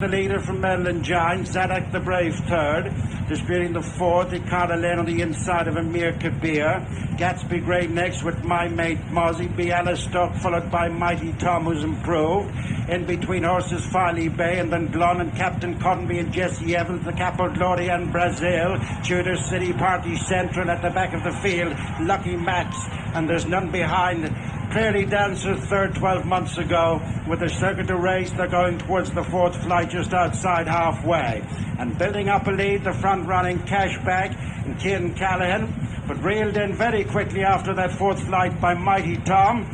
The leader from Mullins Giant, Zarak The Brave third, disputing the fourth, Icare Allen on the inside of Icare Gatsby Grey next with my Mate Mozzie, Bialystok followed by Mighty Tom, who's improved. In between horses, Filey Bay and then Blonde and Captain Conby and Jesse Evans, the Capo Gloria and Brazil, Tudor City Party Central at the back of the field, Lucky Max, and there's none behind. Prairie Dancer third 12 months ago. With the circuit to race, they're going towards the fourth flight just outside halfway. And building up a lead, the front running Cashback and Ken Callahan, but reeled in very quickly after that fourth flight by Mighty Tom,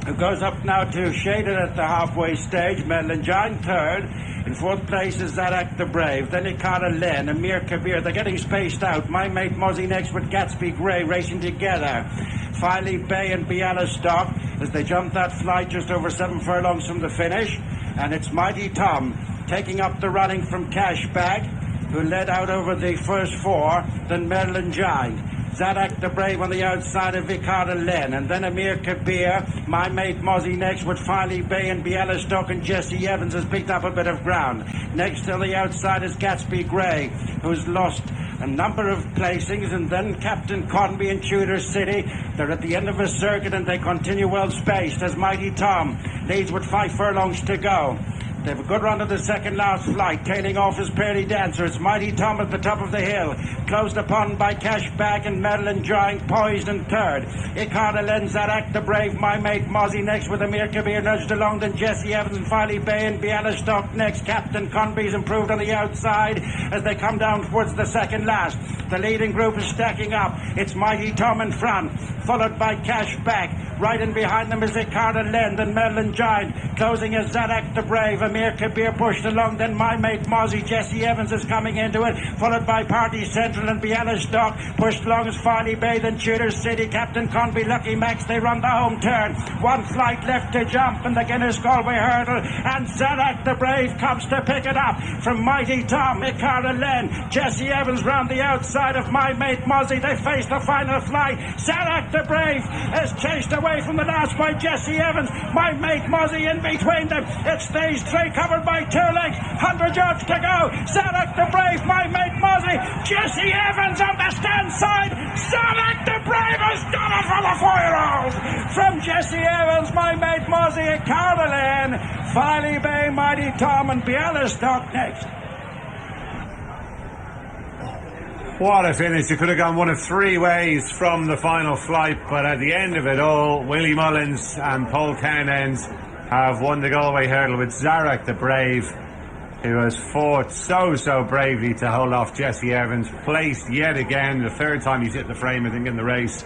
who goes up now to Shaded at the halfway stage. Mullins Giant third. In fourth place is Zarak The Brave, then Icare Allen, Amir Kabir. They're getting spaced out. My Mate Mozzie next with Gatsby Grey racing together. Filey Bay and Bialystok as they jump that flight just over 7 furlongs from the finish. And it's Mighty Tom taking up the running from Cashback, who led out over the first four, then Mullins Giant. Zarak The Brave on the outside of Icare Allen, and then Amir Kabir, my Mate Mozzie next with Filey Bay and Bialystok, and Jesse Evans has picked up a bit of ground. Next on the outside is Gatsby Grey, who's lost a number of placings, and then Captain Conby and Tudor City. They're at the end of a circuit and they continue well spaced as Mighty Tom leads with 5 furlongs to go. They have a good run to the second last flight. Tailing off is Prairie Dancer. It's Mighty Tom at the top of the hill, closed upon by Cashback and Mullins Giant, poised in third. Icare Allen, Zarak The Brave, my Mate Mozzie next with Amir Kabir nudged along, then Jesse Evans and Filey Bay and Bialystok next. Captain Conby's improved on the outside as they come down towards the second last. The leading group is stacking up. It's Mighty Tom in front, followed by Cashback. Right in behind them is Icare Allen, then Mullins Giant. Closing is Zarak The Brave. Amir Kabir pushed along, then my Mate Mozzie. Jesse Evans is coming into it, followed by Party Central and Bialystok. Pushed along as Filey Bay, then Tudor City, Captain Conby, Lucky Max. They run the home turn. 1 flight left to jump in the Guinness Galway hurdle, and Zarak The Brave comes to pick it up from Mighty Tom. Icare Allen, Jesse Evans round the outside of my Mate Mozzie. They face the final flight. Zarak The Brave is chased away from the last by Jesse Evans. My Mate Mozzie in between them. It's stage 3 covered by 2 lengths. 100 yards to go. Zarak The Brave, my Mate Mozzie. Jesse Evans on the stand side. Zarak The Brave has done it for the 4-year-old. From Jesse Evans, my Mate Mozzie, Icare Allen, Filey Bay, Mighty Tom and Bialystok next. What a finish. It could have gone one of 3 ways from the final flight, but at the end of it all, Willie Mullins and Paul Townend have won the Galway hurdle with Zarak The Brave, who has fought so bravely to hold off Jesse Evans, placed yet again, the 3rd time he's hit the frame I think in the race,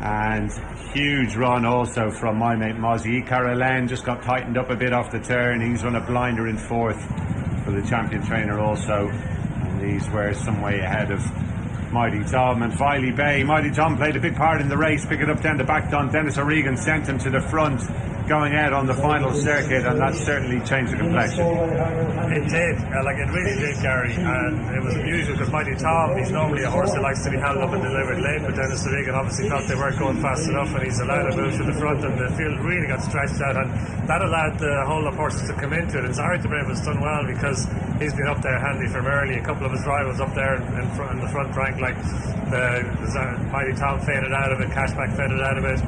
and huge run also from my Mate Mozzie. Icare Allen just got tightened up a bit off the turn. He's run a blinder in 4th for the champion trainer also. These were some way ahead of Mighty Tom and Filey Bay. Mighty Tom played a big part in the race, pick it up down the back down. Dennis O'Regan sent him to the front going out on the final circuit, and that certainly changed the complexion. It did, it really did, Gary, and it was unusual because Mighty Tom, he's normally a horse that likes to be held up and delivered late, but Dennis O'Regan obviously thought they weren't going fast enough, and he's allowed a move to the front, and the field really got stretched out, and that allowed the whole of horses to come into it. And Zarak The Brave has done well because he's been up there handy from early. A couple of his rivals up there in the front rank, like Mighty Tom faded out of it, Cashback faded out of it,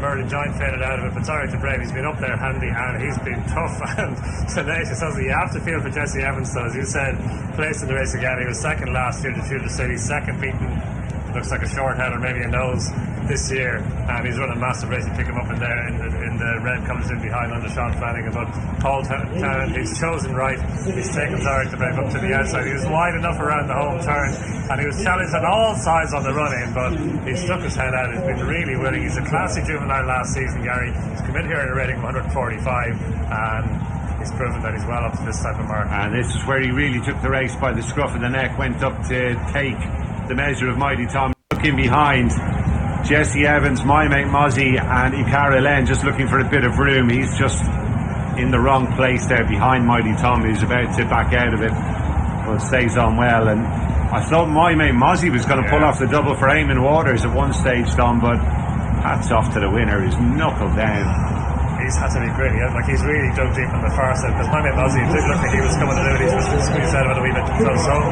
Mullins Giant faded out of it, but Zarak The Brave, he's been up there handy and he's been tough and tenacious. So you have to feel for Jesse Evans, though, as you said, placed in the race again. He was 2nd last year to Tudor City, 2nd beaten, looks like a short head or maybe a nose this year, and he's run a massive race to pick him up in there in the red colours in behind under Sean Flanagan. But Paul Townend, he's chosen right. He's taken Zarak The Brave up to the outside. He was wide enough around the home turn, and he was challenged on all sides on the run-in, but he stuck his head out. He's been really willing. He's a classy juvenile last season, Gary. He's come in here at a rating of 145, and he's proven that he's well up to this type of mark. And this is where he really took the race by the scruff of the neck, went up to take the measure of Mighty Tom, took him behind. Jesse Evans, my Mate Mozzie and Icare Allen just looking for a bit of room. He's just in the wrong place there behind Mighty Tom, who's about to back out of it, but stays on well. And I thought my Mate Mozzie was going to pull off the double for Eamon Waters at one stage, Tom, but hats off to the winner. He's knuckled down. he's had to be gritty. Like, he's really dug deep on the far side, because my mate Mozzie, it did look like he was coming to do it. He was squeezed out of it a wee bit close home.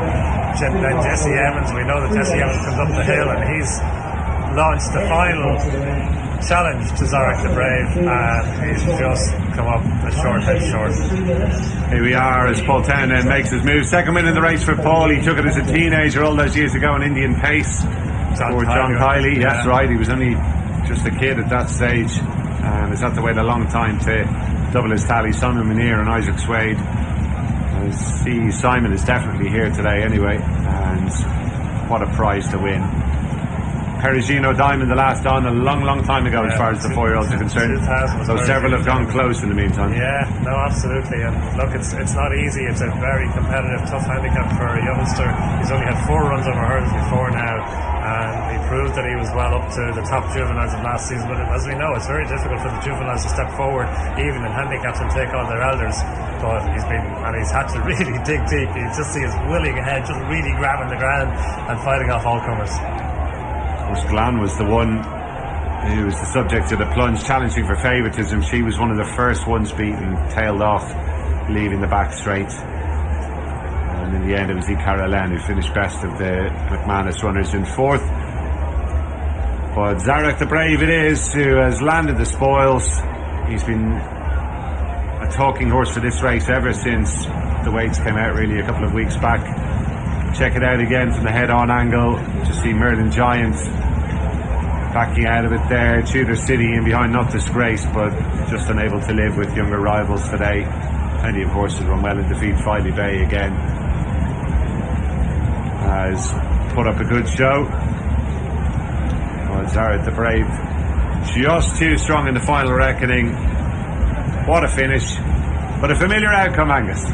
Then Jesse Evans, we know that Jesse Evans comes up the hill, and he's launched the final challenge to Zarak The Brave, and he's just come up a short head short. Here we are as Paul Townend makes his move. Second win in the race for Paul. He took it as a teenager all those years ago in Indian Pace for John Kiley. That's right, he was only just a kid at that stage, and has had to wait a long time to double his tally. Simon Muneer and Isaac Swade. I see Simon is definitely here today anyway, and what a prize to win. Perugino Diamond, the last on a long time ago, as far as the 4-year-olds are concerned. So several have gone close in the meantime. Yeah, no, absolutely. And look, it's not easy. It's a very competitive, tough handicap for a youngster. He's only had 4 runs over hurdles before now, and he proved that he was well up to the top juveniles of last season. But as we know, it's very difficult for the juveniles to step forward, even in handicaps, and take on their elders. But he's had to really dig deep. You just see his willing head just really grabbing the ground and fighting off all comers. Glan was the one who was the subject of the plunge, challenging for favouritism. She was one of the first ones beaten, tailed off, leaving the back straight. And in the end, it was Icare Allen who finished best of the McManus runners in 4th. But Zarak The Brave it is who has landed the spoils. He's been a talking horse for this race ever since the weights came out, really, a couple of weeks back. Check it out again from the head-on angle to see Merlin Giant backing out of it there. Tudor City in behind, not disgraced, but just unable to live with younger rivals today. Plenty of horses run well in defeat. Filey Bay again has put up a good show. Well, Zarak The Brave just too strong in the final reckoning. What a finish, but a familiar outcome, Angus.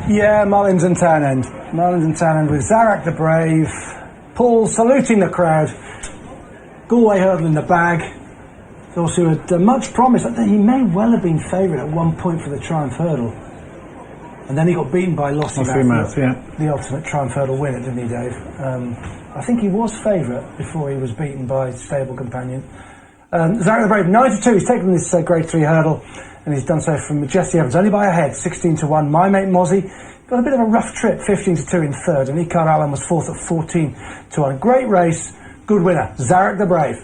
Yeah, Mullins and Townend. Mullins and Townend with Zarak The Brave. Paul saluting the crowd. Galway hurdle in the bag. He also had much promise. He may well have been favourite at one point for the Triumph Hurdle. And then he got beaten by Lossie Mouth, the ultimate Triumph Hurdle winner, didn't he, Dave? I think he was favourite before he was beaten by Stable Companion. Zarak The Brave, 9-2. He's taken this Grade 3 hurdle, and he's done so from Jesse Evans, only by a head, 16-1. My Mate Mozzie got a bit of a rough trip, 15-2 in 3rd, and Icare Allen was 4th at 14-1. Great race, good winner, Zarak The Brave.